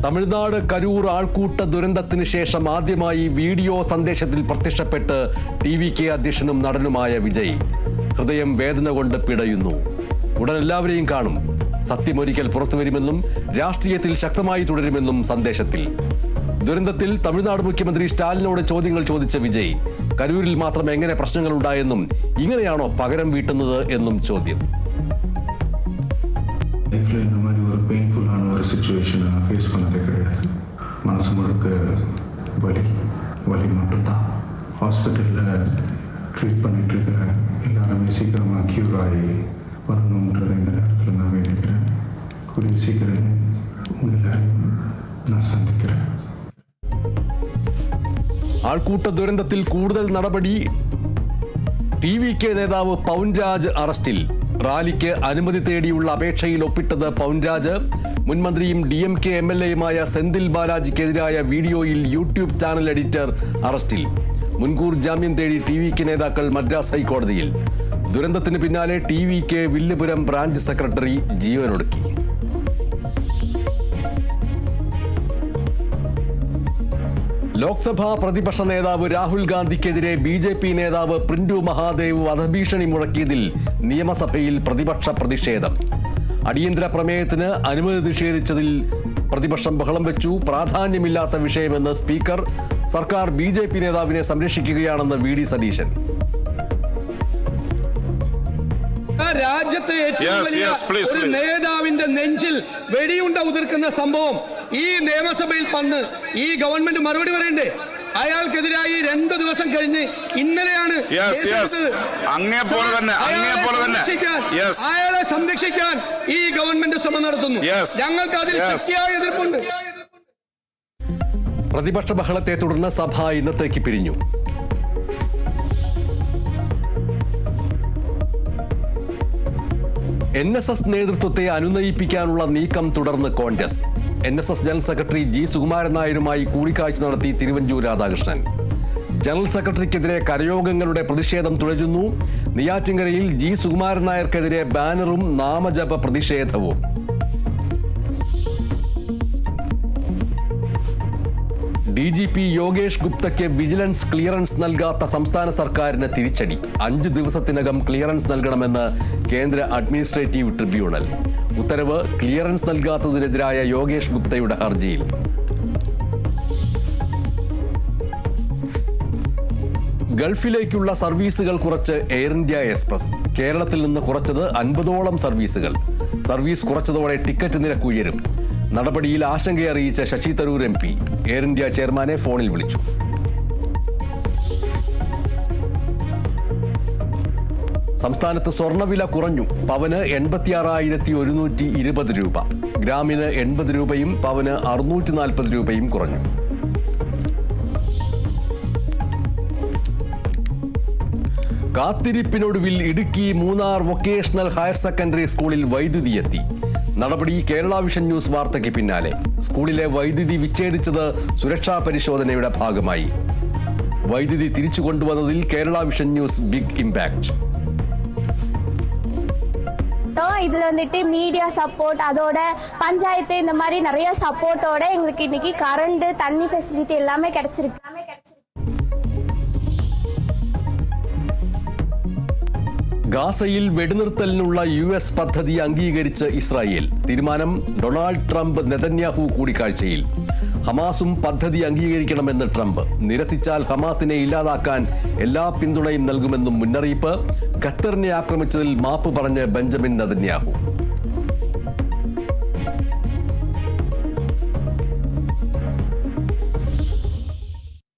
തമിഴ്നാട് കരൂർ ആൾക്കൂട്ട ദുരന്തത്തിന് ശേഷം ആദ്യമായി വീഡിയോ സന്ദേശത്തിൽ പ്രത്യക്ഷപ്പെട്ട് TVK അധ്യക്ഷനും നടനുമായ വിജയ്. ഹൃദയം വേദന കൊണ്ട് പിടയുന്നു. ഉടൻ എല്ലാവരെയും കാണും. സത്യമൊരിക്കൽ പുറത്തുവരുമെന്നും രാഷ്ട്രീയത്തിൽ ശക്തമായി തുടരുമെന്നും സന്ദേശത്തിൽ. ദുരന്തത്തിൽ തമിഴ്നാട് മുഖ്യമന്ത്രി സ്റ്റാലിനോട് ചോദ്യങ്ങൾ ചോദിച്ച വിജയ് കരൂരിൽ മാത്രം എങ്ങനെ പ്രശ്നങ്ങൾ ഉണ്ടായെന്നും ഇങ്ങനെയാണോ പകരം വീട്ടുന്നത് എന്നും ചോദ്യം. இந்த மாதிரி ஒரு பெயின்ஃபுல்லான ஒரு சிச்சுவேஷனை நான் ஃபேஸ் பண்ணதே கிடையாது. மனசு முழுக்க வலி மட்டும்தான். ஹாஸ்பிட்டலில் ட்ரீட் பண்ணிட்டு இருக்கிறேன். எல்லாருமே சீக்கிரமாக க்யூர் ஆகி வரணுன்றதை இந்த நேரத்தில் நான் வேண்டிக்கிறேன். கூடிய சீக்கிரமே உங்கள் எல்லாரையும் நான் சந்திக்கிறேன். ആൾക്കൂട്ട ദുരന്തത്തിൽ കൂടുതൽ നടപടി. TVK നേതാവ് പൗൻരാജ് അറസ്റ്റിൽ. റാലിക്ക് അനുമതി തേടിയുള്ള അപേക്ഷയിൽ ഒപ്പിട്ടത് പൗൻരാജ്. മുൻമന്ത്രിയും DMK MLAയുമായ സെന്തിൽ ബാലാജിക്കെതിരായ വീഡിയോയിൽ യൂട്യൂബ് ചാനൽ എഡിറ്റർ അറസ്റ്റിൽ. മുൻകൂർ ജാമ്യം തേടി TVK നേതാക്കൾ മദ്രാസ് ഹൈക്കോടതിയിൽ. ദുരന്തത്തിന് പിന്നാലെ TVK വില്ലുപുരം ബ്രാഞ്ച് സെക്രട്ടറി ജീവനൊടുക്കി. ലോക്സഭാ പ്രതിപക്ഷ നേതാവ് രാഹുൽ ഗാന്ധിക്കെതിരെ BJP നേതാവ് പ്രിന്റു മഹാദേവ് വധഭീഷണി മുഴക്കിയതിൽ നിയമസഭയിൽ പ്രതിപക്ഷ പ്രതിഷേധം. അടിയന്തര പ്രമേയത്തിന് അനുമതി നിഷേധിച്ചതിൽ പ്രതിപക്ഷം ബഹളം വെച്ചു. പ്രാധാന്യമില്ലാത്ത വിഷയമെന്ന് സ്പീക്കർ. സർക്കാർ BJP നേതാവിനെ സംരക്ഷിക്കുകയാണെന്ന് VD സതീശൻ. രാജ്യത്തെ ഏറ്റവും വലിയ ഒരു നേതാവിന്റെ നെഞ്ചിൽ വെടിയുണ്ട ഉതിർക്കുന്ന സംഭവം ഈ നിയമസഭയിൽ വന്ന് ഈ ഗവൺമെന്റ് മറുപടി പറയണ്ടേ? അയാൾക്കെതിരായി 2 ദിവസം കഴിഞ്ഞ് ഇന്നലെയാണ് അയാളെ സംരക്ഷിക്കാൻ ഈ ഗവൺമെന്റ് ശ്രമം നടത്തുന്നു. ഞങ്ങൾക്ക് അതിൽ ശക്തിയായ എതിർപ്പുണ്ട്. പ്രതിപക്ഷ ബഹളത്തെ തുടർന്ന് സഭ ഇന്നത്തേക്ക് പിരിഞ്ഞു. NSS നേതൃത്വത്തെ അനുനയിപ്പിക്കാനുള്ള നീക്കം തുടർന്ന് Congress. NSS general secretary G. Sukumaran നായരുമായി കൂടിക്കാഴ്ച നടത്തി തിരുവഞ്ചൂർ രാധാകൃഷ്ണൻ. ജനറൽ സെക്രട്ടറിക്കെതിരെ കരയോഗങ്ങളുടെ പ്രതിഷേധം തുടരുന്നു. നെയ്യാറ്റിൻകരയിൽ G. സുകുമാരൻ നായർക്കെതിരെ ബാനറും നാമജപ പ്രതിഷേധവും. DGP യോഗേഷ് ഗുപ്തയ്ക്ക് വിജിലൻസ് ക്ലിയറൻസ് നൽകാത്ത സംസ്ഥാന സർക്കാരിന് തിരിച്ചടി. 5 ദിവസത്തിനകം ക്ലിയറൻസ് നൽകണമെന്ന് കേന്ദ്ര അഡ്മിനിസ്ട്രേറ്റീവ് ട്രിബ്യൂണൽ. ഉത്തരവ് ക്ലിയറൻസ് നൽകാത്തതിനെതിരായ യോഗേഷ് ഗുപ്തയുടെ ഹർജിയിൽ. ഗൾഫിലേക്കുള്ള സർവീസുകൾ കുറച്ച് എയർ ഇന്ത്യ എക്സ്പ്രസ്. കേരളത്തിൽ നിന്ന് കുറച്ചത് 50ഓളം സർവീസുകൾ. സർവീസ് കുറച്ചതോടെ ടിക്കറ്റ് നിരക്ക് ഉയരും. നടപടിയിൽ ആശങ്കയറിയിച്ച Shashi Tharoor MP air India ചെയർമാനെ ഫോണിൽ വിളിച്ചു. സംസ്ഥാനത്ത് സ്വർണ്ണവില കുറഞ്ഞു. പവന് 86,120 രൂപ. ഗ്രാമിന് 80 രൂപയും പവന് 640 രൂപയും കുറഞ്ഞു. കാത്തിരിപ്പിനൊടുവിൽ Idukki Munnar vocational higher secondary സ്കൂളിൽ വൈദ്യുതി എത്തി. നടപടി കേരള വിഷൻ ന്യൂസ് വാർത്തയ്ക്ക് പിന്നാലെ. സ്കൂളിലെ വൈദ്യുതി വിച്ഛേദിച്ചത് സുരക്ഷാ പരിശോധനയുടെ ഭാഗമായി. വൈദ്യുതി തിരിച്ചു കൊണ്ടുവന്നതിൽ Kerala vision news big impact. இதுல வந்துட்டு மீடியா சப்போர்ட், அதோட பஞ்சாயத்து, இந்த மாதிரி நிறைய சப்போர்ட்டோட எங்களுக்கு இன்னைக்கு கரண்ட், தண்ணி ஃபெசிலிட்டி எல்லாமே கிடைச்சிருக்கு. ഗാസയിൽ വെടിനിർത്തലിനുള്ള US പദ്ധതി അംഗീകരിച്ച് ഇസ്രായേൽ. തീരുമാനം ഡൊണാൾഡ് ട്രംപ് നെതന്യാഹു കൂടിക്കാഴ്ചയിൽ. ഹമാസും പദ്ധതി അംഗീകരിക്കണമെന്ന് ട്രംപ്. നിരസിച്ചാൽ ഹമാസിനെ ഇല്ലാതാക്കാൻ എല്ലാ പിന്തുണയും നൽകുമെന്നും മുന്നറിയിപ്പ്. ഖത്തറിനെ ആക്രമിച്ചതിൽ മാപ്പ് പറഞ്ഞ് ബെഞ്ചമിൻ നെതന്യാഹു.